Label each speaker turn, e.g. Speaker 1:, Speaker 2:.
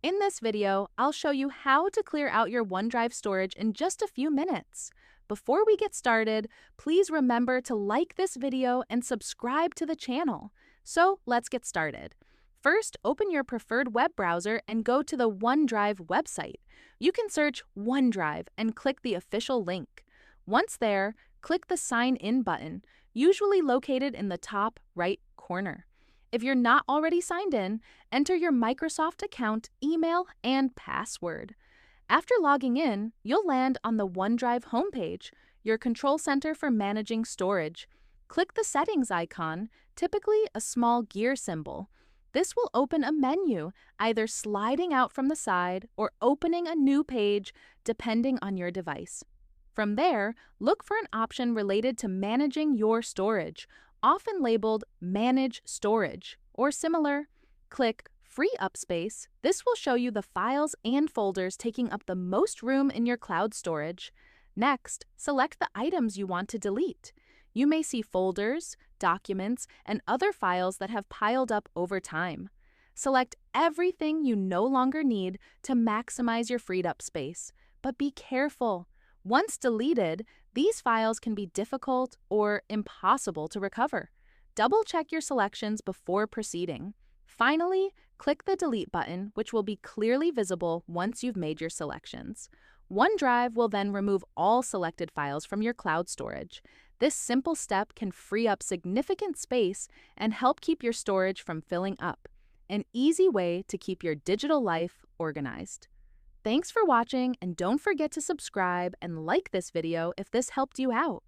Speaker 1: In this video, I'll show you how to clear out your OneDrive storage in just a few minutes. Before we get started, please remember to like this video and subscribe to the channel. So let's get started. First, open your preferred web browser and go to the OneDrive website. You can search OneDrive and click the official link. Once there, click the Sign In button, usually located in the top right corner. If you're not already signed in, enter your Microsoft account, email, and password. After logging in, you'll land on the OneDrive homepage, your control center for managing storage. Click the settings icon, typically a small gear symbol. This will open a menu, either sliding out from the side or opening a new page, depending on your device. From there, look for an option related to managing your storage, often labeled Manage Storage or similar. Click Free Up Space. This will show you the files and folders taking up the most room in your cloud storage. Next, select the items you want to delete. You may see folders, documents, and other files that have piled up over time. Select everything you no longer need to maximize your freed up space. But be careful. Once deleted, these files can be difficult or impossible to recover. Double-check your selections before proceeding. Finally, click the Delete button, which will be clearly visible once you've made your selections. OneDrive will then remove all selected files from your cloud storage. This simple step can free up significant space and help keep your storage from filling up. An easy way to keep your digital life organized. Thanks for watching, and don't forget to subscribe and like this video if this helped you out.